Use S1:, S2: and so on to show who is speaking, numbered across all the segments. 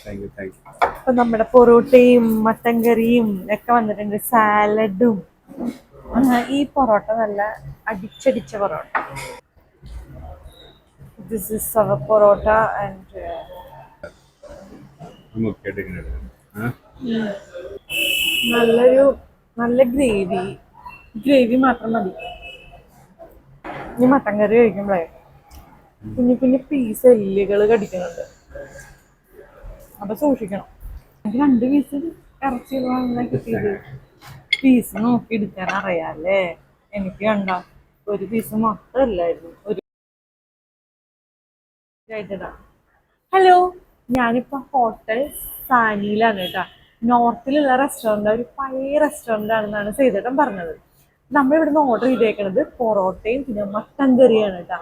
S1: അപ്പൊ നമ്മുടെ പൊറോട്ടയും മട്ടൻ കറിയും ഒക്കെ വന്നിട്ടുണ്ട്, സാലഡും. ഈ പൊറോട്ട നല്ല അടിച്ചടിച്ച parotta. This is our parotta and നല്ല ഗ്രേവി മാത്രം മതി. ഈ മട്ടൻ കറി കഴിക്കുമ്പോഴേ കുഞ്ഞു കുഞ്ഞു പീസ് എല്ലുകൾ കടിക്കുന്നുണ്ട്, അപ്പൊ സൂക്ഷിക്കണം. എനിക്ക് 2 പീസ് ഇറച്ചി കിട്ടിയത്. പീസ് നോക്കി എടുക്കാൻ അറിയാല്ലേ. എനിക്ക് കണ്ട 1 പീസ് മാത്രല്ലായിരുന്നു. ഹലോ, ഞാനിപ്പോ ഹോട്ടൽ സാനിയിലാണ് കേട്ടാ. നോർത്തിലുള്ള റെസ്റ്റോറന്റ്, ഒരു പഴയ റെസ്റ്റോറന്റ് ആണെന്നാണ് സേതേട്ടൻ പറഞ്ഞത്. നമ്മളിവിടുന്ന് ഓർഡർ ചെയ്തേക്കണത് പൊറോട്ടയും പിന്നെ മട്ടൻ കറിയാണ് കേട്ടാ.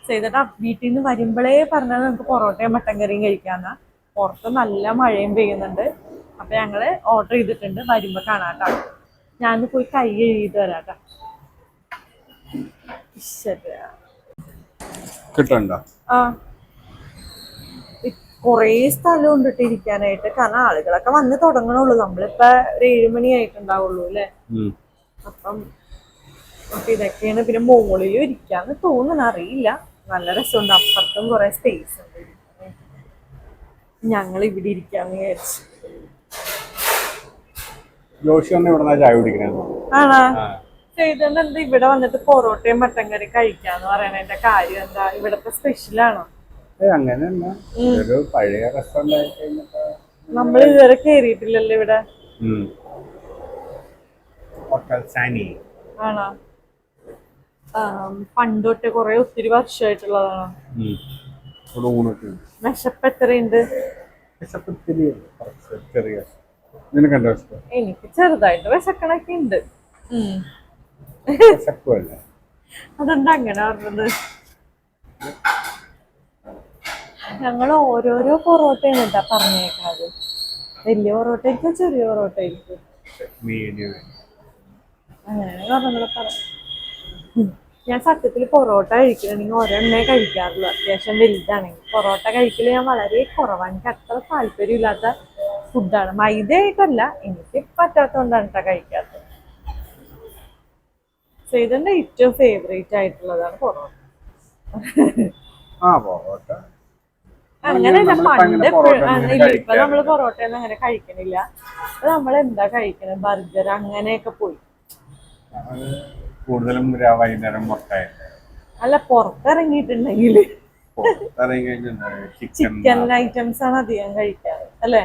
S1: സേതേട്ടൻ വീട്ടിൽ നിന്ന് വരുമ്പോഴേ പറഞ്ഞത് നമുക്ക് പൊറോട്ടയും മട്ടൻ കറിയും കഴിക്കാന്നാ. പുറത്ത് നല്ല മഴയും പെയ്യുന്നുണ്ട്. അപ്പൊ ഞങ്ങള് ഓർഡർ ചെയ്തിട്ടുണ്ട്, വരുമ്പോ കാണാട്ടാ. ഞാൻ പോയി കൈ കഴുകിയിട്ട് വരാട്ടാ. ആ, കുറേ സ്ഥലം ഉണ്ടിട്ട് ഇരിക്കാനായിട്ട്. കാരണം ആളുകളൊക്കെ വന്ന് തുടങ്ങണുള്ളൂ. നമ്മളിപ്പോ ഒരു 7 മണി ആയിട്ടുണ്ടാവുള്ളൂ അല്ലെ. അപ്പം ഇതൊക്കെയാണ്. പിന്നെ മുകളിലും ഇരിക്കാന്ന് തോന്നുന്നു, അറിയില്ല. നല്ല രസമുണ്ട്, അപ്പുറത്തും കുറെ സ്പേസ് ഉണ്ട്. ഞങ്ങൾ ഇവിടെ ഇരിക്കാന്ന് വിചാരിച്ചു. ആണോ? ചെയ്തെന്ന് എന്താ ഇവിടെ വന്നിട്ട് പൊറോട്ടയും മട്ടൻ കറി കഴിക്കാന്ന് പറയണതിന്റെ കാര്യം എന്താ? ഇവിടത്തെ സ്പെഷ്യലാണോ? നമ്മൾ ഇതുവരെ കേറിയിട്ടില്ലല്ലോ ഇവിടെ. ആണോ? പണ്ടൊട്ട് കൊറേ ഒത്തിരി വർഷമായിട്ടുള്ളതാണോ? വിശപ്പ് എത്രയുണ്ട്? എനിക്ക് ചെറുതായിട്ട് വിശക്കണൊക്കെ ഉണ്ട്. അതെന്താ അങ്ങനെ പറഞ്ഞത്? ഞങ്ങൾ ഓരോരോ പൊറോട്ടയാണ് കേട്ടാ പറഞ്ഞേക്കാത്. വലിയ പൊറോട്ട ആയിരിക്കും, ചെറിയ പൊറോട്ട ആയിരിക്കും, അങ്ങനെ പറഞ്ഞ പറ. ഞാൻ സത്യത്തിൽ പൊറോട്ട കഴിക്കണമെങ്കിൽ ഒരെണ്ണേ കഴിക്കാറുള്ളൂ. അത്യാവശ്യം വലുതാണെങ്കിൽ പൊറോട്ട കഴിക്കല് ഞാൻ വളരെ കുറവാണ്. എനിക്ക് അത്ര താല്പര്യമില്ലാത്ത ഫുഡാണ്. മൈദയായിട്ടല്ല, എനിക്ക് പറ്റാത്തതുകൊണ്ടാണ് കേട്ടോ കഴിക്കാത്തത്. സേതന്റെ ഏറ്റവും ഫേവറേറ്റ് ആയിട്ടുള്ളതാണ് പൊറോട്ട. അങ്ങനെയല്ല, പണ്ട് ഇപ്പൊ നമ്മള് പൊറോട്ടയൊന്നും അങ്ങനെ കഴിക്കണില്ല. അപ്പൊ നമ്മൾ എന്താ കഴിക്കണത്? ബർഗർ അങ്ങനെയൊക്കെ പോയി.
S2: കൂടുതലും വൈകുന്നേരം
S1: അല്ല, പുറത്തിറങ്ങിയിട്ടുണ്ടെങ്കില് ചിക്കൻ ഐറ്റംസ് ആണ് അധികം കഴിക്കാറ് അല്ലേ.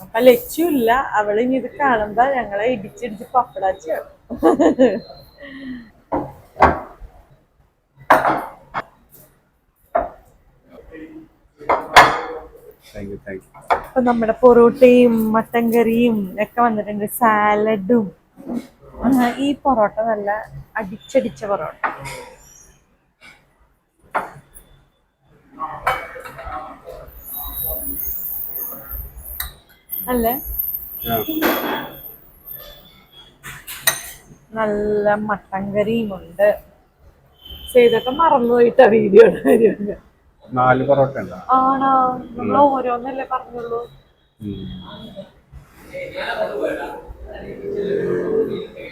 S1: അപ്പൊ ലക്ഷ്യമില്ല, അവള് ഇനി ഇത് കാണുമ്പോ ഞങ്ങളെ ഇടിച്ചിടിച്ച് പപ്പടാച്ചു. അപ്പൊ നമ്മുടെ പൊറോട്ടയും മട്ടൻ കറിയും ഒക്കെ വന്നിട്ടുണ്ട്, സാലഡും. ഈ പൊറോട്ട നല്ല അടിച്ചടിച്ച പൊറോട്ട അല്ലേ. നല്ല മട്ടൻ കറിയും ഉണ്ട്. ചെയ്തൊക്കെ മറന്നുപോയിട്ടാ വീഡിയോ കാര്യമൊക്കെ.
S2: 4 പൊറോട്ട
S1: ആണോ? നമ്മൾ ഓരോന്നല്ലേ പറഞ്ഞുള്ളൂ.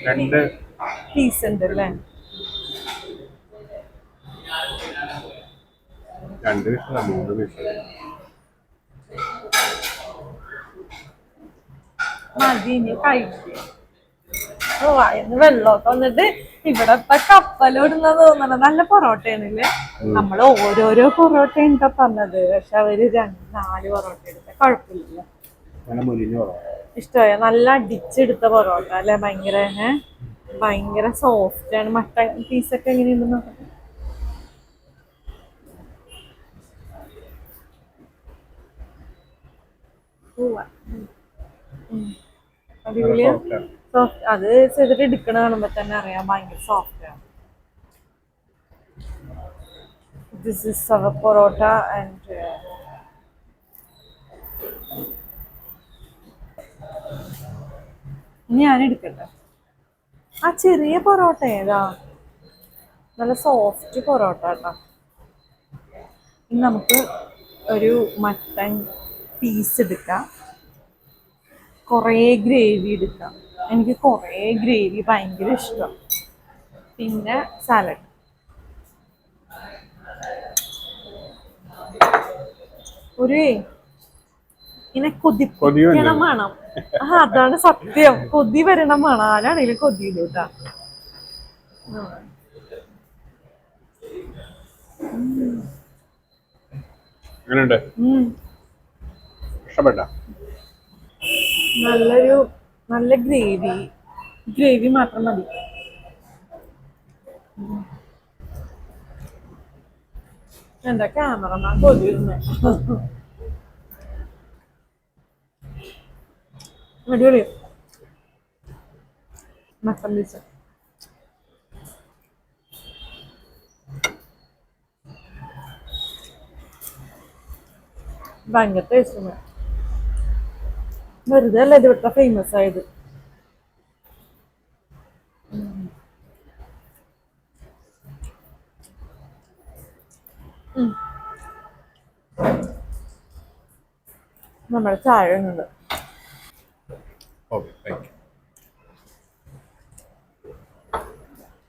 S2: രണ്ട്
S1: പീസ് ഉണ്ട് അല്ലേ?
S2: 2 പീസല്ല, 3 പീസ്
S1: മതി, ഇനി കഴിക്കും. ഓ, അതിന് വെള്ളമൊക്കെ വന്നിട്ട് ഇവിടെ ഇപ്പൊ കപ്പലോടുന്ന തോന്നണം. നല്ല പൊറോട്ടയാണല്ലേ. നമ്മൾ ഓരോരോ പൊറോട്ടയാണ് ഇപ്പൊ പറഞ്ഞത്, പക്ഷെ അവര് 4 പൊറോട്ട എടുത്ത കുഴപ്പമില്ല. ഇഷ്ടമായ നല്ല അടിച്ചെടുത്ത പൊറോട്ട അല്ലെ. ഭയങ്കര സോഫ്റ്റ് ആണ്. മട്ടൻ പീസൊക്കെ എങ്ങനെയുണ്ടെന്ന് നോക്കട്ടെ. അടിപൊളിയാ, സോഫ്റ്റ്. അത് ചെയ്തിട്ട് എടുക്കണ കാണുമ്പോ തന്നെ അറിയാം ഭയങ്കര സോഫ്റ്റ് ആണ്. This is our parotta and ഞാൻ എടുക്കട്ടെ. ആ ചെറിയ പൊറോട്ട ഏതാ? നല്ല സോഫ്റ്റ് പൊറോട്ട കേട്ടോ. ഇനി നമുക്ക് ഒരു മട്ടൻ പീസ് എടുക്കാം, കുറേ ഗ്രേവി എടുക്കാം. എനിക്ക് കുറേ ഗ്രേവി ഭയങ്കര ഇഷ്ടം. പിന്നെ സാലഡ്. ഒരു ഇങ്ങനെ കൊതിപ്പിക്കണ മണം. അതാണ് സത്യം. കൊതി വരണ മണം. ആരാണെങ്കിലും കൊതി ഇല്ലൂട്ടാ.
S2: ഇഷ്ടപ്പെട്ട
S1: നല്ല ഗ്രേവി മാത്രം മതി. എന്റെ ക്യാമറമാൻ കൊതിരുന്നേ. അടിപൊളി മട്ടൻ പീസ്. ഭയങ്കര ടേസ്റ്റ്. വെറുതെ അല്ല ഇത് ഇവിടുത്തെ ഫേമസ് ആയത്. നമ്മുടെ ചായ ഉണ്ട്.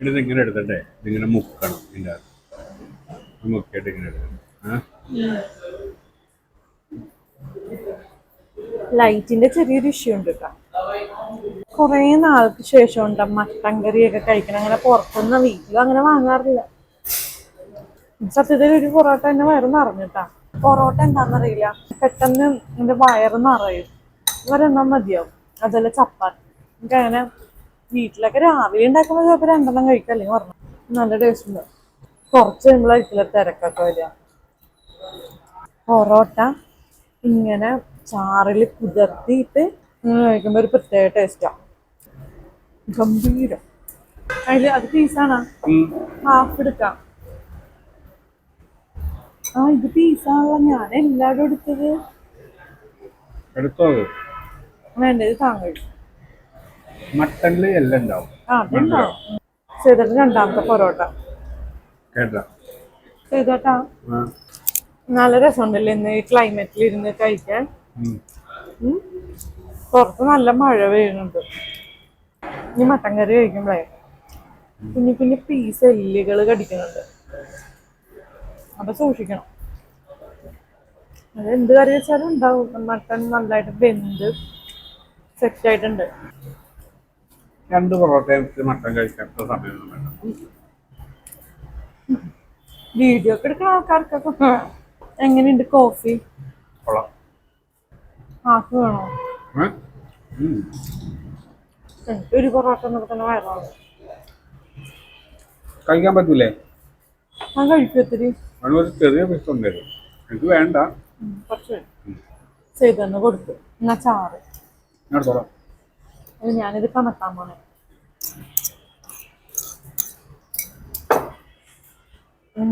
S2: ഇതിങ്ങനെ എടുത്തട്ടെ, ഇതിങ്ങനെ മുക്കണം. ഇതിൻ്റെ മുക്കിയിട്ട് ഇങ്ങനെ എടുക്കണം.
S1: ലൈറ്റിന്റെ ചെറിയൊരു ഇഷ്യൂ ഉണ്ട് കേട്ടോ. കുറേ നാൾക്ക് ശേഷം ഉണ്ട് മട്ടൻ കറിയൊക്കെ കഴിക്കണം. അങ്ങനെ പുറത്തുനിന്ന് വീട്ടിലും അങ്ങനെ വാങ്ങാറില്ല. സത്യത്തിൽ ഒരു പൊറോട്ട തന്നെ വയറ് നിറഞ്ഞിട്ടാ. പൊറോട്ട എന്താണെന്നറിയില്ല, പെട്ടെന്ന് എന്റെ വയറ് നിറയും. ഒരെണ്ണം മതിയാവും. അതല്ല ചപ്പാത്തി. എനിക്ക് അങ്ങനെ വീട്ടിലൊക്കെ രാവിലെ ഉണ്ടാക്കുമ്പോൾ ചിലപ്പോൾ 2 കഴിക്കാം, അല്ലെങ്കിൽ പറഞ്ഞു. നല്ല ടേസ്റ്റ് ഉണ്ട്. കുറച്ച് കഴിയുമ്പോഴായിരിക്കില്ല തിരക്കൊക്കെ വരിക. പൊറോട്ട ഇങ്ങനെ ചാറിൽ കുതിർത്തിയിട്ട് കഴിക്കുമ്പോൾ ഒരു പ്രത്യേക ടേസ്റ്റാണ്. ഗംഭീരം. അത് പീസാണ്, ഹാഫ് എടുക്കാം. ഇത് പീസാണല്ലോ, ഞാൻ എല്ലാവരും എടുത്തത്. വേണ്ടത് താങ്കൾ.
S2: മട്ടനില് എല്ലാം ഉണ്ടാവും.
S1: അതുണ്ടാവും. ചെയ്തിട്ട് രണ്ടാമത്തെ പൊറോട്ട ചെയ്തോട്ടാ. നല്ല രസമുണ്ടല്ലോ ഇന്ന് ഈ ക്ലൈമറ്റിൽ ഇരുന്ന് കഴിക്കാൻ. പുറത്ത് നല്ല മഴ പെയ്യുന്നുണ്ട്. ഈ മട്ടൻ കറി കഴിക്കുമ്പോഴേ കുഞ്ഞു കുഞ്ഞു പീസ് എല്ലുകൾ കടിക്കുന്നുണ്ട്. അപ്പൊ സൂക്ഷിക്കണം. അത് എന്ത് കറി വെച്ചാലും ഉണ്ടാവും. മട്ടൻ നല്ലതായിട്ട് വെന്ത് സെറ്റ് ആയിട്ടുണ്ട്.
S2: 2 പൊറോട്ട മട്ടൻ കഴിക്കാത്ത സമയമൊന്നും വേണ്ട.
S1: വീഡിയോ ഒക്കെ എടുക്കുന്ന ആൾക്കാർക്കൊക്കെ എങ്ങനെയുണ്ട് കോഫി? ഹാഫ് വേണോ? എനിക്ക് ഒരു പൊറോട്ട തന്നെ വയറാണ്.
S2: കഴിക്കാൻ പറ്റൂലേ?
S1: ഞാൻ കഴിക്കും. ഒത്തിരി
S2: ചെറിയ പൈസ ഉണ്ടായിരുന്നു. എനിക്ക് വേണ്ട.
S1: കുറച്ച് ചെയ്തെന്ന് കൊടുത്തു. എന്നാ ചാറ് ഞാനിത് കണക്കാൻ പോണേ.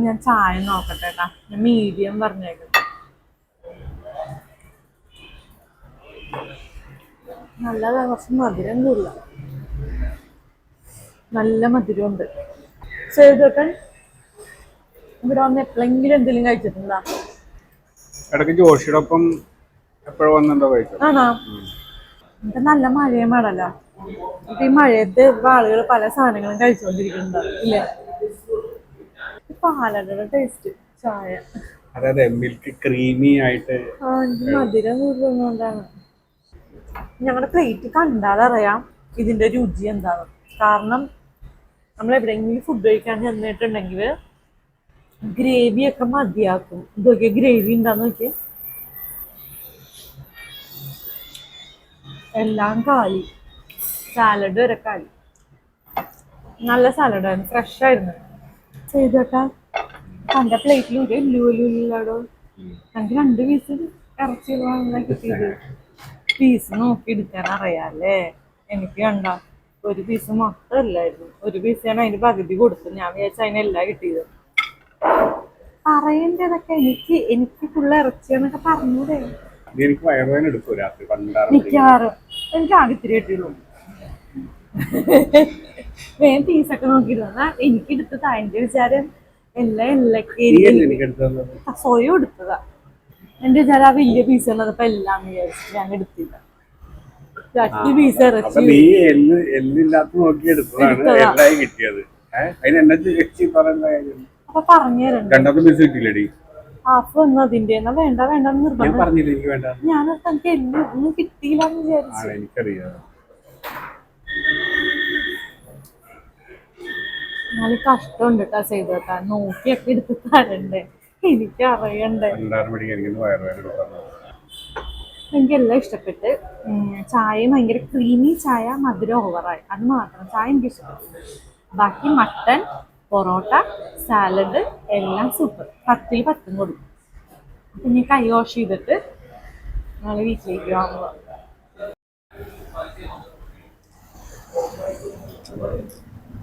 S1: ഞാൻ ചായ നോക്കട്ടെ കേട്ടാ. ഞാൻ മീഡിയം പറഞ്ഞേക്കും. നല്ലതാ. കുറച്ച് മധുരം കൂടില്ല. നല്ല മധുരമുണ്ട്. ചെയ്തോട്ടെ. ഇവിടെ വന്ന് എപ്പോഴെങ്കിലും എന്തെങ്കിലും കഴിച്ചിട്ടുണ്ടോ?
S2: ഇടയ്ക്ക് ജോഷിയുടെ ഒപ്പം എപ്പോഴും വന്നിട്ടുണ്ടോ കഴിച്ചത്?
S1: ആണോ? ഇത് നല്ല മഴയും വേണല്ലോ. ഇപ്പൊ ഈ മഴയത്ത് ആളുകൾ പല സാധനങ്ങളും കഴിച്ചുകൊണ്ടിരിക്കുന്നുണ്ടാവും ഇല്ലേ? പാലടയുടെ ടേസ്റ്റ് ചായ.
S2: അതെ, മിൽക്ക് ക്രീമി ആയിട്ട്.
S1: മധുരം കൂടുതലുകൊണ്ടാണ്. ഞങ്ങളുടെ പ്ലേറ്റ് കണ്ടാലറിയാം ഇതിന്റെ രുചി എന്താണ്. കാരണം നമ്മൾ എവിടെയെങ്കിലും ഫുഡ് കഴിക്കാൻ ചെന്നിട്ടുണ്ടെങ്കിൽ ഗ്രേവി ഒക്കെ മതിയാക്കും. ഇതൊക്കെ ഗ്രേവി ഉണ്ടാന്ന് നോക്കി. എല്ലാം കാലി. സാലഡ് വരെ കാലി. നല്ല സാലഡായിരുന്നു, ഫ്രഷ് ആയിരുന്നു. ചെയ്തോട്ടാ. തന്റെ പ്ലേറ്റിൽ ഒരു എല്ലുപോലും. എനിക്ക് 2 പീസ് ഇറച്ചി കിട്ടിയത്. പീസ് നോക്കി എടുക്കാൻ അറിയാല്ലേ. എനിക്ക് കണ്ട ഒരു പീസ് മൊത്തമല്ലായിരുന്നു. ഒരു പീസ് ഞാൻ അതിന് പകുതി കൊടുത്തു. ഞാൻ വിചാരിച്ച അതിനെല്ലാം കിട്ടിയത്. പറയേണ്ടതൊക്കെ എനിക്ക് ഫുള്ള് ഇറച്ചിയെന്നൊക്കെ പറഞ്ഞൂടെ. മിക്കവാറും എനിക്ക് ആകെ ഇത്തിരി കിട്ടിയുള്ളൂ. വേഗം പീസൊക്കെ നോക്കിയിരുന്ന എനിക്ക് എടുത്തതാ. എന്റെ വിചാരം എല്ലാം സ്വയം എടുത്തതാ. എന്റെ ചില വലിയ പീസ് ഉള്ളതപ്പോ എല്ലാം വിചാരിച്ചു ഞാൻ എടുത്തില്ല. 2 പീസ്
S2: അപ്പൊ
S1: ഇറച്ചി
S2: നീ എല്ലില്ലാത്ത നോക്കി എടുത്തതാണ്
S1: എടുത്തതാ.
S2: എല്ലായി കിട്ടിയത്. അതിന് എന്നെ പറയുന്ന കാര്യം
S1: അപ്പൊ പറഞ്ഞു തരണ്ട.
S2: 2 പീസ് കിട്ടിയില്ലടി.
S1: ഹാഫ് വന്നു അതിന്റെ. എന്നാ വേണ്ട വേണ്ടെന്ന്
S2: ഞാൻ
S1: നിർബന്ധം.
S2: പറഞ്ഞില്ല എനിക്ക് വേണ്ട.
S1: ഞാനൊക്കെ എനിക്ക് എല്ലാം ഒന്നും കിട്ടിയില്ല എന്ന് വിചാരിച്ചു.
S2: എനിക്കറിയാം.
S1: എന്നാലും കഷ്ടമുണ്ട് കേട്ടാ ചെയ്തോട്ടാ. നോക്കിയൊക്കെ എടുത്ത് തരണ്ടേ, എനിക്കറിയണ്ടേ.
S2: എനിക്കൊന്ന് വയറുവേദന.
S1: എനിക്കെല്ലാം ഇഷ്ടപ്പെട്ട്. ചായയും ഭയങ്കര ക്രീമി ചായ, മധുരം ഓവറായി, അത് മാത്രം. ചായ എനിക്ക് ഇഷ്ടപ്പെട്ടു. ബാക്കി മട്ടൻ, പൊറോട്ട, സാലഡ് എല്ലാം സൂപ്പർ. 10ൽ 10 കൊടുക്കും. അപ്പം ഇനി കൈ വാഷ് ചെയ്തിട്ട് നാളെ വീട്ടിലേക്ക് വാങ്ങുക.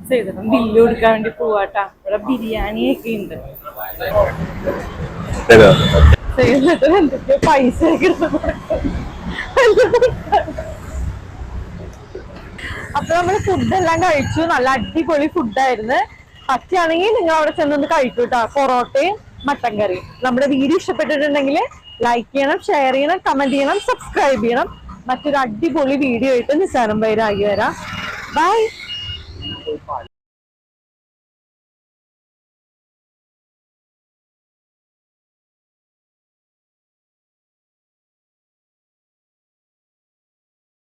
S1: ചെയ്തിട്ട് ബില്ല് കൊടുക്കാൻ വേണ്ടി പോവാട്ടാ. ഇവിടെ ബിരിയാണിയൊക്കെ ഉണ്ട്. ചെയ്തിട്ട് എന്തൊക്കെയോ പൈസ ഒക്കെ അപ്പൊ നമ്മള് ഫുഡെല്ലാം കഴിച്ചു. നല്ല അടിപൊളി ഫുഡായിരുന്നു. പറ്റുകയാണെങ്കിൽ നിങ്ങൾ അവിടെ ചെന്നൊന്ന് കഴിക്കൂട്ടാ. പൊറോട്ടയും മട്ടൻ കറിയും. നമ്മുടെ വീഡിയോ ഇഷ്ടപ്പെട്ടിട്ടുണ്ടെങ്കിൽ ലൈക്ക് ചെയ്യണം, ഷെയർ ചെയ്യണം, കമന്റ് ചെയ്യണം, സബ്സ്ക്രൈബ് ചെയ്യണം. മറ്റൊരു അടിപൊളി വീഡിയോ ആയിട്ട് നിസ്സാരം ബൈ രാഗി വരാം. ബൈ.